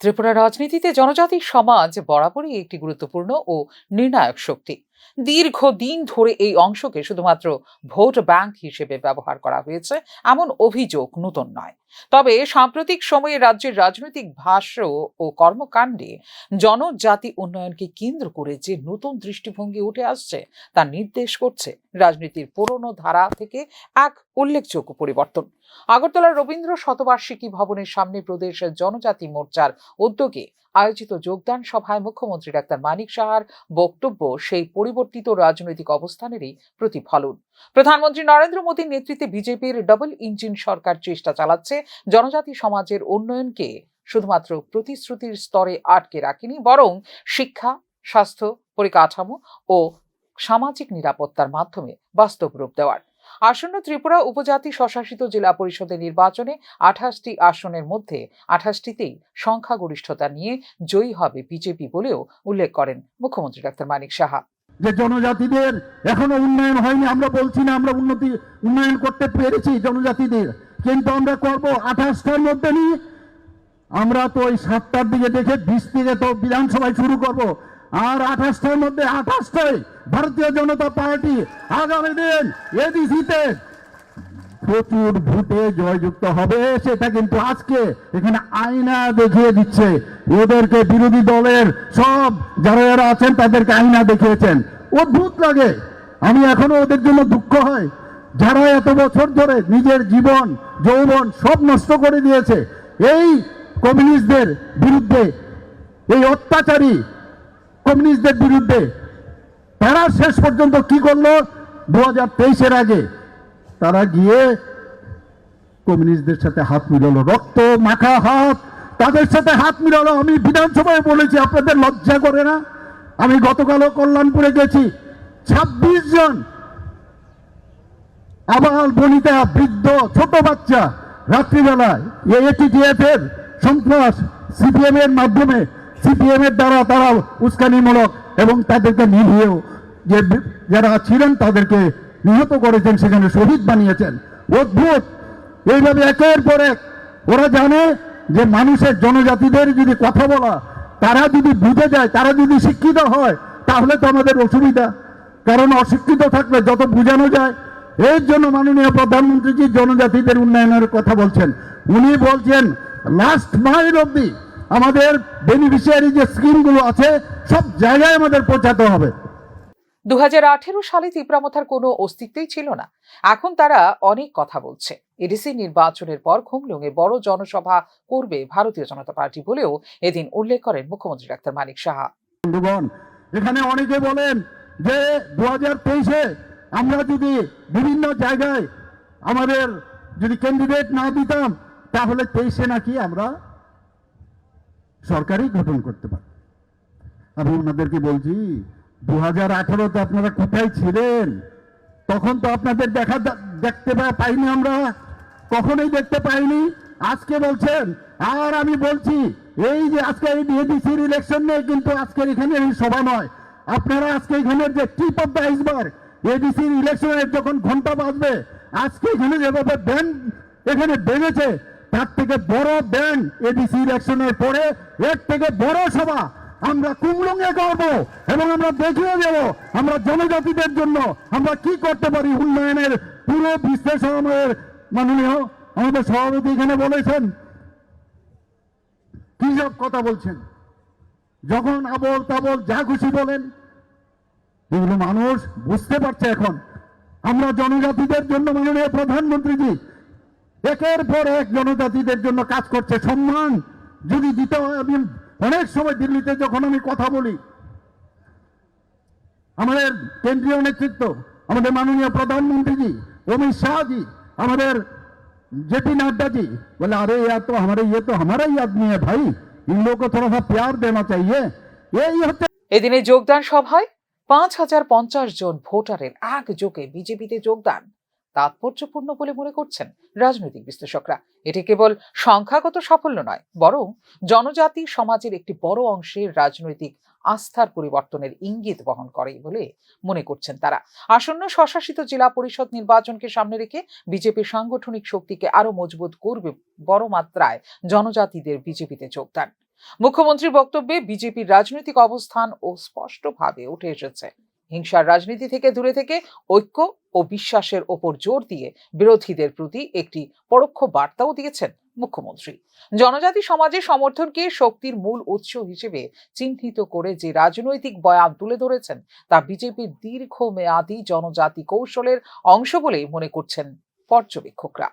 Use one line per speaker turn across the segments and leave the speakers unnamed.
ত্রিপুরা রাজনীতিতে জনজাতি সমাজ বরাবরই একটি গুরুত্বপূর্ণ ও নির্ণায়ক শক্তি। দীর্ঘদিন ধরে এই অংশকে শুধুমাত্র ভোট ব্যাংক হিসেবে ব্যবহার করা হয়েছে এমন অভিযোগ নতুন নয়। তবে সাম্প্রতিক সময়ে রাজ্যের রাজনৈতিক ভাষ্য ও কর্মকাণ্ডে জনজাতি উন্নয়নকে কেন্দ্র করে যে নতুন দৃষ্টিভঙ্গি উঠে আসছে তা নির্দেশ করছে রাজনীতির পুরনো ধারা থেকে এক উল্লেখযোগ্য পরিবর্তন। আগরতলার রবীন্দ্র শতবার্ষিকী ভবনের সামনে প্রদেশ জনজাতি মোর্চার উদ্যোগে আয়োজিত যোগদান সভায় মুখ্যমন্ত্রী ডাক্তার মানিক সাহার বক্তব্য সেই পরিবর্তিত রাজনৈতিক অবস্থানেরই প্রতিফলন। প্রধানমন্ত্রী নরেন্দ্র মোদীর নেতৃত্বে বিজেপির ডাবল ইঞ্জিন সরকার চেষ্টা চালাচ্ছে জনজাতি সমাজের উন্নয়নকে শুধুমাত্র প্রতিশ্রুতির স্তরে আটকে রাখেনি, বরং শিক্ষা, স্বাস্থ্য, পরিকাঠামো ও সামাজিক নিরাপত্তার মাধ্যমে বাস্তব রূপ দেওয়ার। আসন্ন ত্রিপুরা উপজাতি স্বশাসিত জেলা পরিষদের নির্বাচনে 28টি আসনের মধ্যে 28টিতেই সংখ্যাগরিষ্ঠতা নিয়ে জয়ী হবে বিজেপি বলেও উল্লেখ করেন মুখ্যমন্ত্রী ডাক্তার মানিক সাহা।
যে জনজাতিদের এখনো উন্নয়ন হয়নি, আমরা বলছি না আমরা উন্নয়ন করতে পেরেছি জনজাতিদের, কিন্তু আমরা করব 28টার মধ্যে নিয়ে। আমরা তো ওই 7টার দিকে দেখে 20 থেকে তো বিধানসভায় শুরু করব, আর 28টার মধ্যে 28টাই ভারতীয় জনতা পার্টি আগামী দিন এডিসিতে প্রচুর ভোটে জয়যুক্ত হবে। সেটা কিন্তু আজকে এখানে আয়না দেখিয়ে দিচ্ছে, ওদেরকে বিরোধী দলের সব যারা আছেন তাদেরকে আয়না দেখিয়েছেন। অদ্ভুত লাগে, আমি এখনো ওদের জন্য দুঃখ হয়, যারা এত বছর ধরে নিজের জীবন যৌবন সব নষ্ট করে দিয়েছে এই কমিউনিস্টদের বিরুদ্ধে, এই অত্যাচারী কমিউনিস্টদের বিরুদ্ধে। তারা শেষ পর্যন্ত কি করলো? 2023-এর আগে তারা গিয়ে কমিউনিস্টদের সাথে হাত মিলালো, রক্ত মাখা হাত তাদের সাথে হাত মিলালো। আমি বিধানসভায় বলেছি, আপনাদের লজ্জা করে না? আমি গতকালও কল্যাণপুরে গেছি, 26 জন আবাল বনিতা, বৃদ্ধ, ছোট বাচ্চা রাত্রিবেলায় এটিটিএফ এর সন্ত্রাস সিপিএম এর মাধ্যমে, সিপিএম এর দ্বারা তারা উস্কানিমূলক এবং তাদেরকে নিরীহ যে যারা ছিলেন তাদেরকে নিহত করেছেন, সেখানে শহীদ বানিয়েছেন। অদ্ভুত, এইভাবে একের পর এক ওরা জানে যে মানুষের জনজাতিদের যদি কথা বলা, তারা যদি বুঝে যায়, তারা যদি শিক্ষিত হয়, তাহলে তো আমাদের অসুবিধা। কারণ অশিক্ষিত থাকলে যত বোঝানো যায়। এর জন্য মাননীয় প্রধানমন্ত্রীজি জনজাতিদের উন্নয়নের কথা বলছেন। উনি বলছেন লাস্ট মাইল অব্দি আমাদের বেনিফিশিয়ারি যে স্কিমগুলো আছে সব জায়গায় আমাদের পৌঁছাতে হবে।
2018 সালে তীব্রামথার কোনো অস্তিত্বই ছিল না, এখন তারা অনেক কথা বলছে। এডিসি নির্বাচনের পর খুমলুঙে বড় জনসভা করবে ভারতীয় জনতা পার্টি বলেও এদিন উল্লেখ করেন মুখ্যমন্ত্রী ডাক্তার মানিক সাহা।
বন্ধুগণ, এখানে অনেকে বলেন যে 2023-এ আমরা যদি বিভিন্ন জায়গায় আমাদের যদি ক্যান্ডিডেট না দিতাম, তাহলে 23-এ নাকি আমরা সরকারই গঠন করতে পারি। আমি ওনাদেরকে বলছি, 2018-তে আপনারা কোথায় ছিলেন? তখন তো আপনাদের দেখতে পাইনি, আমরা কখনোই দেখতে পাইনি। আজকে বলছেন, আর আমি বলছি এই যে আজকে এই এডিসির ইলেকশন নিয়ে কিন্তু আজকের এখানে এই সভা নয়। আপনারা আজকে এখানের যে টিপ অফ দ্য আইসবার্গ, এডিসির ইলেকশনের যখন ঘন্টা বাজবে, আজকে এখানে যেভাবে ব্যান্ড এখানে বেড়েছে, তার থেকে বড় ব্যান্ড এডিসি ইলেকশনের পরে এর থেকে বড় সভা আমরা কুমলুঙে করব এবং আমরা দেখিয়ে দেব আমরা জনজাতিদের জন্য আমরা কি করতে পারি। উন্নয়নের পুরো বিশ্লেষণ আমাদের মাননীয় আমাদের সভাপতি এখানে বলেছেন। কি সব কথা বলছেন, যখন আবল তাবল যা খুশি বলেন, এগুলো মানুষ বুঝতে পারছে। এখন আমরা জনজাতিদের জন্য মাননীয় প্রধানমন্ত্রীজি একের পর এক জনজাতিদের জন্য কাজ করছে। সম্মান যদি দিতে হয়, আমি অনেক সময় দিল্লিতে যখন আমি কথা বলি, আমাদের কেন্দ্রীয় নেতৃত্ব, আমাদের মাননীয় প্রধানমন্ত্রীজি, অমিত শাহজি, আমাদের जेपी नड्डा जी बोले अरे यार तो हमारे ये तो हमारा ही आदमी है भाई, इन लोगों को थोड़ा सा प्यार देना चाहिए। यही होते।
এদিনে যোগদান সভায় 5050 জন ভোটারের একযোগে বিজেপিতে যোগদান তাৎপর্যপূর্ণ বলে মনে করছেন রাজনৈতিক বিশ্লেষকরা। এটি কেবল সংখ্যাগত সাফল্য নয়, বরং জনজাতি সমাজের একটি বড় অংশের রাজনৈতিক আস্থার পরিবর্তনের ইঙ্গিত বহন করে বলে মনে করছেন তারা। আসন্ন স্বশাসিত জেলা পরিষদ নির্বাচনকে সামনে রেখে বিজেপির সাংগঠনিক শক্তিকে আরো মজবুত করবে বড় মাত্রায় জনজাতিদের বিজেপিতে যোগদান। মুখ্যমন্ত্রীর বক্তব্যে বিজেপির রাজনৈতিক অবস্থান ও স্পষ্টভাবে উঠে এসেছে। হিংসার রাজনীতি থেকে দূরে থেকে ঐক্য ও বিশ্বাসের ওপর জোর দিয়ে বিরোধীদের প্রতি একটি পরোক্ষ বার্তাও দিয়েছেন মুখ্যমন্ত্রী। জনজাতি সমাজের সমর্থনকে শক্তির মূল উৎস হিসেবে চিহ্নিত করে যে রাজনৈতিক বয়ান তুলে ধরেছেন তা বিজেপির দীর্ঘমেয়াদী জনজাতি কৌশলের অংশ বলেই মনে করছেন পর্যবেক্ষকরা।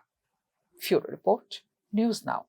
ফিউরো রিপোর্ট, নিউজ নাও।